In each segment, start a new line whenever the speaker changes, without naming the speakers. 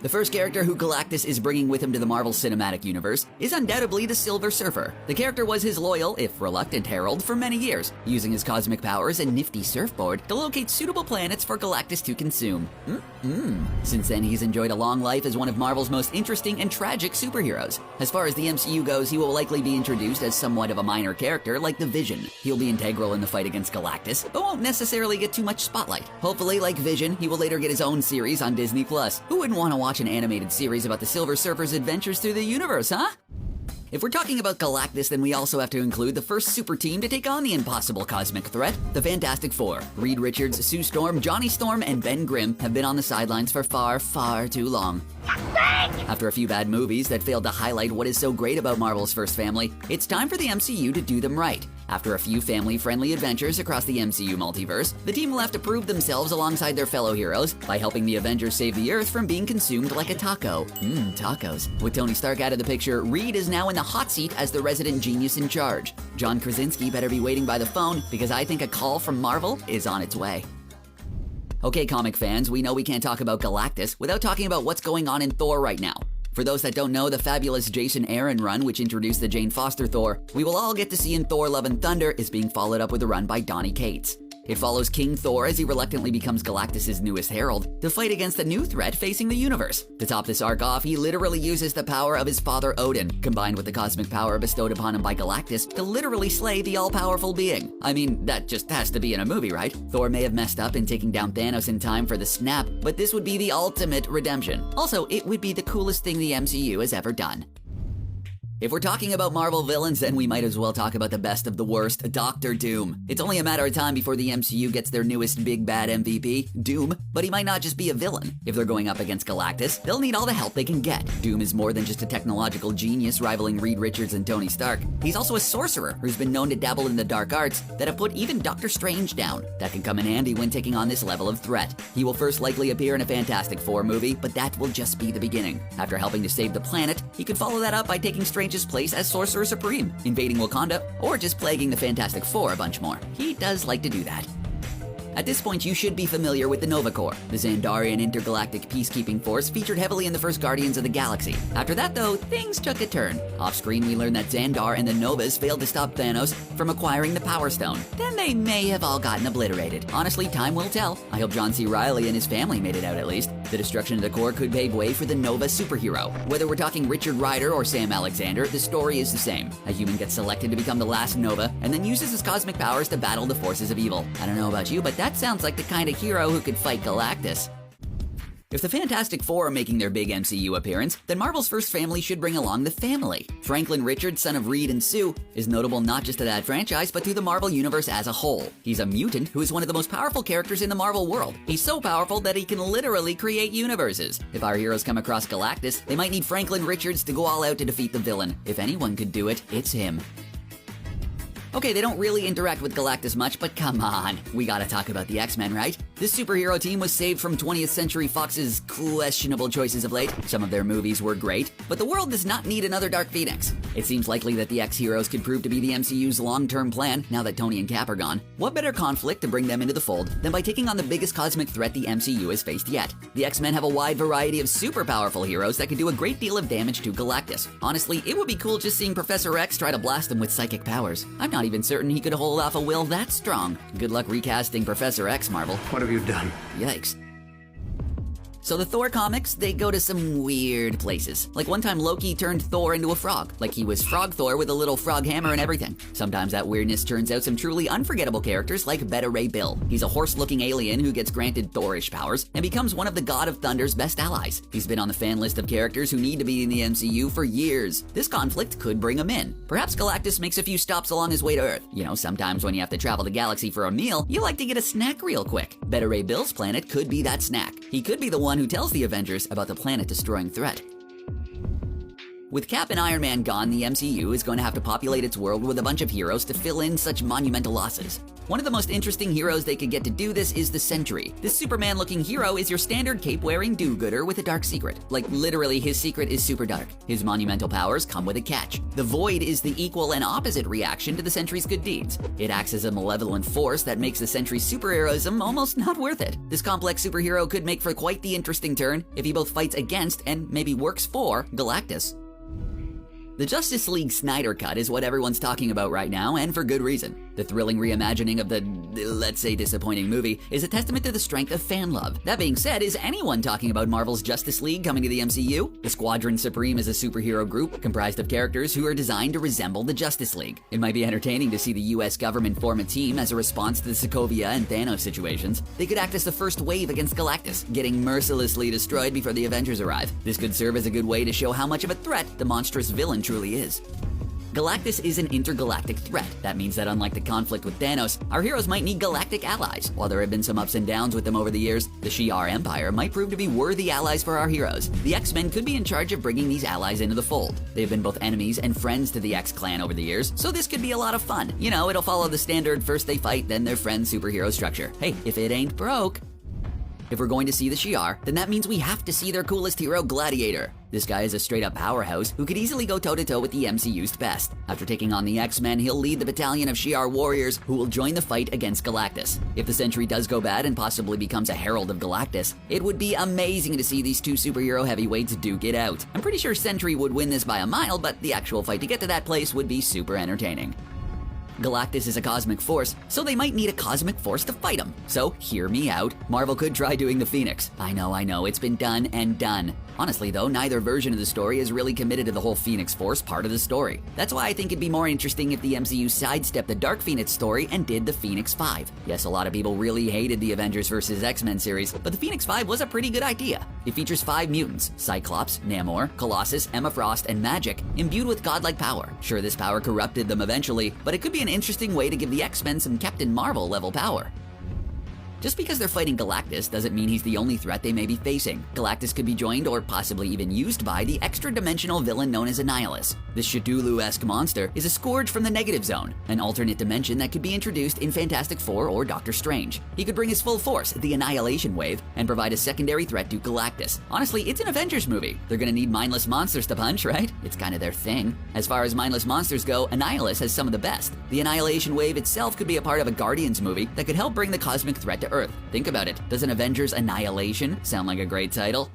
The first character who Galactus is bringing with him to the Marvel Cinematic Universe is undoubtedly the Silver Surfer. The character was his loyal, if reluctant, herald for many years, using his cosmic powers and nifty surfboard to locate suitable planets for Galactus to consume. Since then, he's enjoyed a long life as one of Marvel's most interesting and tragic superheroes. As far as the MCU goes, he will likely be introduced as somewhat of a minor character like the Vision. He'll be integral in the fight against Galactus, but won't necessarily get too much spotlight. Hopefully, like Vision, he will later get his own series on Disney+. Who wouldn't want to watch an animated series about the Silver Surfer's adventures through the universe, huh? If we're talking about Galactus, then we also have to include the first super team to take on the impossible cosmic threat, the Fantastic Four. Reed Richards, Sue Storm, Johnny Storm, and Ben Grimm have been on the sidelines for far, far too long. After a few bad movies that failed to highlight what is so great about Marvel's first family, it's time for the MCU to do them right. After a few family-friendly adventures across the MCU multiverse, the team will have to prove themselves alongside their fellow heroes by helping the Avengers save the Earth from being consumed like a taco. Tacos. With Tony Stark out of the picture, Reed is now in the hot seat as the resident genius in charge. John Krasinski better be waiting by the phone because I think a call from Marvel is on its way. Okay, comic fans, we know we can't talk about Galactus without talking about what's going on in Thor right now. For those that don't know, the fabulous Jason Aaron run, which introduced the Jane Foster Thor, we will all get to see in Thor Love and Thunder, is being followed up with a run by Donny Cates. It follows King Thor as he reluctantly becomes Galactus' newest herald to fight against a new threat facing the universe. To top this arc off, he literally uses the power of his father Odin, combined with the cosmic power bestowed upon him by Galactus, to literally slay the all-powerful being. I mean, that just has to be in a movie, right? Thor may have messed up in taking down Thanos in time for the snap, but this would be the ultimate redemption. Also, it would be the coolest thing the MCU has ever done. If we're talking about Marvel villains, then we might as well talk about the best of the worst, Doctor Doom. It's only a matter of time before the MCU gets their newest big bad MVP, Doom, but he might not just be a villain. If they're going up against Galactus, they'll need all the help they can get. Doom is more than just a technological genius rivaling Reed Richards and Tony Stark. He's also a sorcerer who's been known to dabble in the dark arts that have put even Doctor Strange down. That can come in handy when taking on this level of threat. He will first likely appear in a Fantastic Four movie, but that will just be the beginning. After helping to save the planet, he could follow that up by taking Strange's place as Sorcerer Supreme, invading Wakanda, or just plaguing the Fantastic Four a bunch more. He does like to do that. At this point, you should be familiar with the Nova Corps, the Xandarian intergalactic peacekeeping force featured heavily in the first Guardians of the Galaxy. After that, though, things took a turn. Off-screen, we learned that Xandar and the Novas failed to stop Thanos from acquiring the Power Stone. Then they may have all gotten obliterated. Honestly, time will tell. I hope John C. Reilly and his family made it out at least. The destruction of the Corps could pave way for the Nova superhero. Whether we're talking Richard Rider or Sam Alexander, the story is the same. A human gets selected to become the last Nova, and then uses his cosmic powers to battle the forces of evil. I don't know about you, but that sounds like the kind of hero who could fight Galactus. If the Fantastic Four are making their big MCU appearance, then Marvel's first family should bring along the family. Franklin Richards, son of Reed and Sue, is notable not just to that franchise, but to the Marvel Universe as a whole. He's a mutant who is one of the most powerful characters in the Marvel world. He's so powerful that he can literally create universes. If our heroes come across Galactus, they might need Franklin Richards to go all out to defeat the villain. If anyone could do it, it's him. Okay, they don't really interact with Galactus much, but come on. We gotta talk about the X-Men, right? This superhero team was saved from 20th Century Fox's questionable choices of late. Some of their movies were great, but the world does not need another Dark Phoenix. It seems likely that the X-Heroes could prove to be the MCU's long-term plan now that Tony and Cap are gone. What better conflict to bring them into the fold than by taking on the biggest cosmic threat the MCU has faced yet? The X-Men have a wide variety of super powerful heroes that can do a great deal of damage to Galactus. Honestly, it would be cool just seeing Professor X try to blast him with psychic powers. I'm not even certain he could hold off a will that strong. Good luck recasting Professor X, Marvel.
What have you done?
Yikes. So the Thor comics, they go to some weird places. Like one time Loki turned Thor into a frog. Like he was Frog Thor with a little frog hammer and everything. Sometimes that weirdness turns out some truly unforgettable characters like Beta Ray Bill. He's a horse-looking alien who gets granted Thorish powers and becomes one of the God of Thunder's best allies. He's been on the fan list of characters who need to be in the MCU for years. This conflict could bring him in. Perhaps Galactus makes a few stops along his way to Earth. You know, sometimes when you have to travel the galaxy for a meal, you like to get a snack real quick. Beta Ray Bill's planet could be that snack. He could be the one who tells the Avengers about the planet-destroying threat. With Cap and Iron Man gone, the MCU is going to have to populate its world with a bunch of heroes to fill in such monumental losses. One of the most interesting heroes they could get to do this is the Sentry. This Superman-looking hero is your standard cape-wearing do-gooder with a dark secret. Like, literally, his secret is super dark. His monumental powers come with a catch. The Void is the equal and opposite reaction to the Sentry's good deeds. It acts as a malevolent force that makes the Sentry's superheroism almost not worth it. This complex superhero could make for quite the interesting turn if he both fights against and maybe works for Galactus. The Justice League Snyder Cut is what everyone's talking about right now, and for good reason. The thrilling reimagining of the, let's say, disappointing movie is a testament to the strength of fan love. That being said, is anyone talking about Marvel's Justice League coming to the MCU? The Squadron Supreme is a superhero group comprised of characters who are designed to resemble the Justice League. It might be entertaining to see the US government form a team as a response to the Sokovia and Thanos situations. They could act as the first wave against Galactus, getting mercilessly destroyed before the Avengers arrive. This could serve as a good way to show how much of a threat the monstrous villain truly is. Galactus is an intergalactic threat. That means that unlike the conflict with Thanos, our heroes might need galactic allies. While there have been some ups and downs with them over the years, the Shi'ar Empire might prove to be worthy allies for our heroes. The X-Men could be in charge of bringing these allies into the fold. They've been both enemies and friends to the X-Clan over the years, so this could be a lot of fun. You know, it'll follow the standard first they fight, then they're friends superhero structure. Hey, if it ain't broke. If we're going to see the Shi'ar, then that means we have to see their coolest hero, Gladiator. This guy is a straight-up powerhouse who could easily go toe-to-toe with the MCU's best. After taking on the X-Men, he'll lead the battalion of Shi'ar warriors who will join the fight against Galactus. If the Sentry does go bad and possibly becomes a herald of Galactus, it would be amazing to see these two superhero heavyweights duke it out. I'm pretty sure Sentry would win this by a mile, but the actual fight to get to that place would be super entertaining. Galactus is a cosmic force, so they might need a cosmic force to fight him. So, hear me out. Marvel could try doing the Phoenix. I know, it's been done and done. Honestly though, neither version of the story is really committed to the whole Phoenix Force part of the story. That's why I think it'd be more interesting if the MCU sidestepped the Dark Phoenix story and did the Phoenix 5. Yes, a lot of people really hated the Avengers vs. X-Men series, but the Phoenix 5 was a pretty good idea. It features 5 mutants, Cyclops, Namor, Colossus, Emma Frost, and Magic, imbued with godlike power. Sure, this power corrupted them eventually, but it could be an interesting way to give the X-Men some Captain Marvel level power. Just because they're fighting Galactus doesn't mean he's the only threat they may be facing. Galactus could be joined or possibly even used by the extra-dimensional villain known as Annihilus. This Cthulhu-esque monster is a scourge from the Negative Zone, an alternate dimension that could be introduced in Fantastic Four or Doctor Strange. He could bring his full force, the Annihilation Wave, and provide a secondary threat to Galactus. Honestly, it's an Avengers movie. They're gonna need mindless monsters to punch, right? It's kinda their thing. As far as mindless monsters go, Annihilus has some of the best. The Annihilation Wave itself could be a part of a Guardians movie that could help bring the cosmic threat to Earth. Think about it. Doesn't Avengers Annihilation sound like a great title?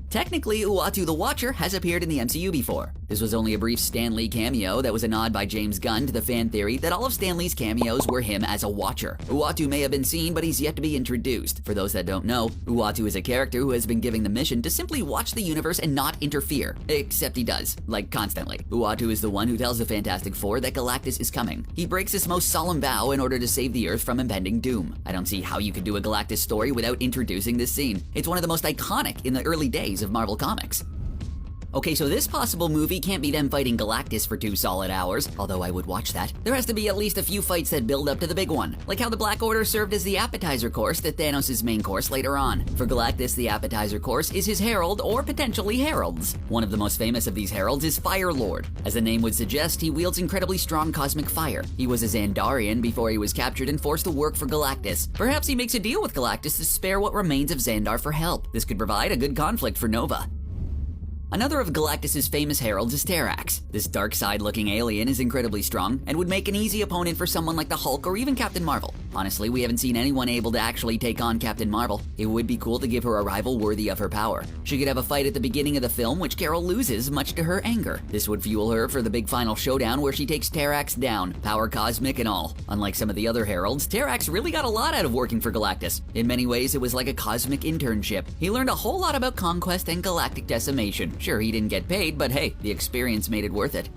Technically, Uatu the Watcher has appeared in the MCU before. This was only a brief Stan Lee cameo that was a nod by James Gunn to the fan theory that all of Stan Lee's cameos were him as a Watcher. Uatu may have been seen, but he's yet to be introduced. For those that don't know, Uatu is a character who has been given the mission to simply watch the universe and not interfere. Except he does, like constantly. Uatu is the one who tells the Fantastic Four that Galactus is coming. He breaks his most solemn vow in order to save the Earth from impending doom. I don't see how you could do a Galactus story without introducing this scene. It's one of the most iconic in the early days of Marvel Comics. Okay, so this possible movie can't be them fighting Galactus for 2 solid hours, although I would watch that. There has to be at least a few fights that build up to the big one, like how the Black Order served as the appetizer course to Thanos' main course later on. For Galactus, the appetizer course is his herald or potentially heralds. One of the most famous of these heralds is Fire Lord. As the name would suggest, he wields incredibly strong cosmic fire. He was a Xandarian before he was captured and forced to work for Galactus. Perhaps he makes a deal with Galactus to spare what remains of Xandar for help. This could provide a good conflict for Nova. Another of Galactus' famous heralds is Terrax. This dark side-looking alien is incredibly strong and would make an easy opponent for someone like the Hulk or even Captain Marvel. Honestly, we haven't seen anyone able to actually take on Captain Marvel. It would be cool to give her a rival worthy of her power. She could have a fight at the beginning of the film which Carol loses, much to her anger. This would fuel her for the big final showdown where she takes Terrax down, power cosmic and all. Unlike some of the other heralds, Terrax really got a lot out of working for Galactus. In many ways, it was like a cosmic internship. He learned a whole lot about conquest and galactic decimation. Sure, he didn't get paid, but hey, the experience made it worth it.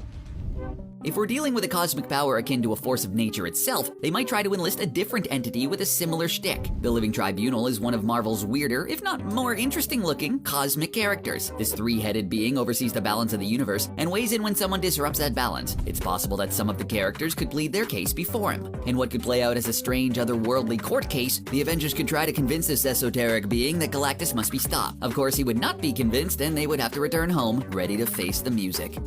If we're dealing with a cosmic power akin to a force of nature itself, they might try to enlist a different entity with a similar shtick. The Living Tribunal is one of Marvel's weirder, if not more interesting-looking, cosmic characters. This three-headed being oversees the balance of the universe and weighs in when someone disrupts that balance. It's possible that some of the characters could plead their case before him. In what could play out as a strange, otherworldly court case, the Avengers could try to convince this esoteric being that Galactus must be stopped. Of course, he would not be convinced, and they would have to return home, ready to face the music.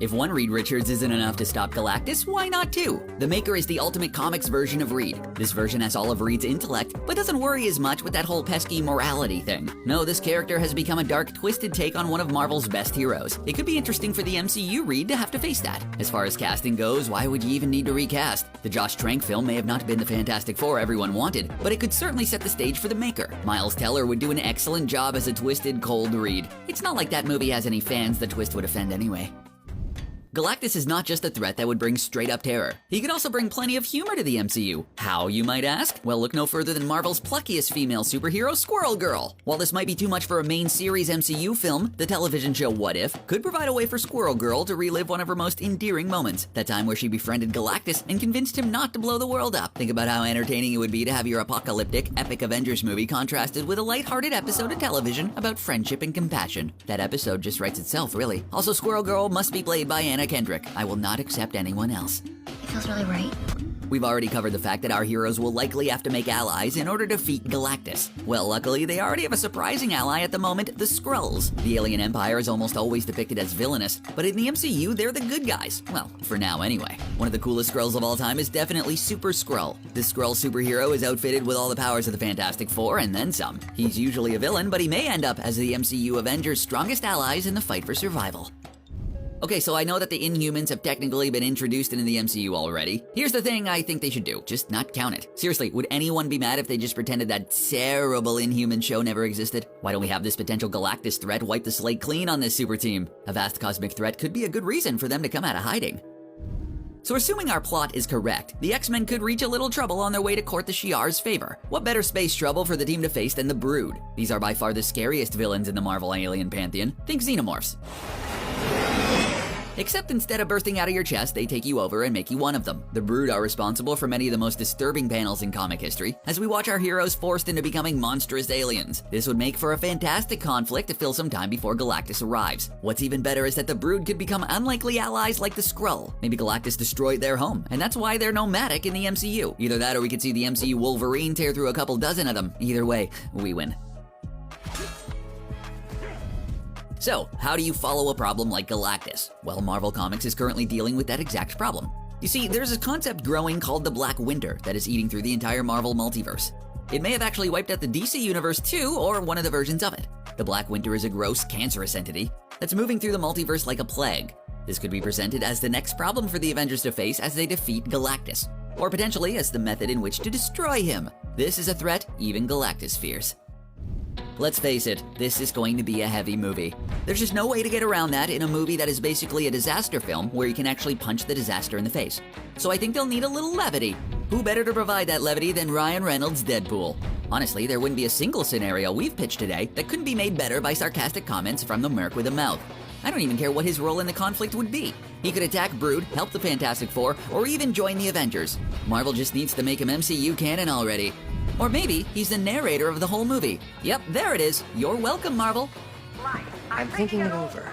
If one Reed Richards isn't enough to stop Galactus, why not two? The Maker is the ultimate comics version of Reed. This version has all of Reed's intellect, but doesn't worry as much with that whole pesky morality thing. No, this character has become a dark, twisted take on one of Marvel's best heroes. It could be interesting for the MCU Reed to have to face that. As far as casting goes, why would you even need to recast? The Josh Trank film may have not been the Fantastic Four everyone wanted, but it could certainly set the stage for the Maker. Miles Teller would do an excellent job as a twisted, cold Reed. It's not like that movie has any fans the twist would offend anyway. Galactus is not just a threat that would bring straight-up terror. He could also bring plenty of humor to the MCU. How, you might ask? Well, look no further than Marvel's pluckiest female superhero, Squirrel Girl. While this might be too much for a main series MCU film, the television show What If could provide a way for Squirrel Girl to relive one of her most endearing moments, that time where she befriended Galactus and convinced him not to blow the world up. Think about how entertaining it would be to have your apocalyptic, epic Avengers movie contrasted with a lighthearted episode of television about friendship and compassion. That episode just writes itself, really. Also, Squirrel Girl must be played by Anna Kendrick. I will not accept anyone else.
It feels really right.
We've already covered the fact that our heroes will likely have to make allies in order to defeat Galactus. Well, luckily, they already have a surprising ally at the moment, the Skrulls. The alien empire is almost always depicted as villainous, but in the MCU, they're the good guys. Well, for now anyway. One of the coolest Skrulls of all time is definitely Super Skrull. This Skrull superhero is outfitted with all the powers of the Fantastic Four and then some. He's usually a villain, but he may end up as the MCU Avengers' strongest allies in the fight for survival. Okay, so I know that the Inhumans have technically been introduced into the MCU already. Here's the thing I think they should do, just not count it. Seriously, would anyone be mad if they just pretended that terrible Inhuman show never existed? Why don't we have this potential Galactus threat wipe the slate clean on this super team? A vast cosmic threat could be a good reason for them to come out of hiding. So assuming our plot is correct, the X-Men could reach a little trouble on their way to court the Shi'ar's favor. What better space trouble for the team to face than the Brood? These are by far the scariest villains in the Marvel alien pantheon. Think xenomorphs. Except instead of bursting out of your chest, they take you over and make you one of them. The Brood are responsible for many of the most disturbing panels in comic history, as we watch our heroes forced into becoming monstrous aliens. This would make for a fantastic conflict to fill some time before Galactus arrives. What's even better is that the Brood could become unlikely allies like the Skrull. Maybe Galactus destroyed their home, and that's why they're nomadic in the MCU. Either that or we could see the MCU Wolverine tear through a couple dozen of them. Either way, we win. So, how do you follow a problem like Galactus? Well, Marvel Comics is currently dealing with that exact problem. You see, there's a concept growing called the Black Winter that is eating through the entire Marvel multiverse. It may have actually wiped out the DC universe too, or one of the versions of it. The Black Winter is a gross, cancerous entity that's moving through the multiverse like a plague. This could be presented as the next problem for the Avengers to face as they defeat Galactus, or potentially as the method in which to destroy him. This is a threat even Galactus fears. Let's face it, this is going to be a heavy movie. There's just no way to get around that in a movie that is basically a disaster film where you can actually punch the disaster in the face. So I think they'll need a little levity. Who better to provide that levity than Ryan Reynolds' Deadpool? Honestly, there wouldn't be a single scenario we've pitched today that couldn't be made better by sarcastic comments from the merc with a mouth. I don't even care what his role in the conflict would be. He could attack Brood, help the Fantastic Four, or even join the Avengers. Marvel just needs to make him MCU canon already. Or maybe he's the narrator of the whole movie. Yep, there it is. You're welcome, Marvel.
I'm thinking it over.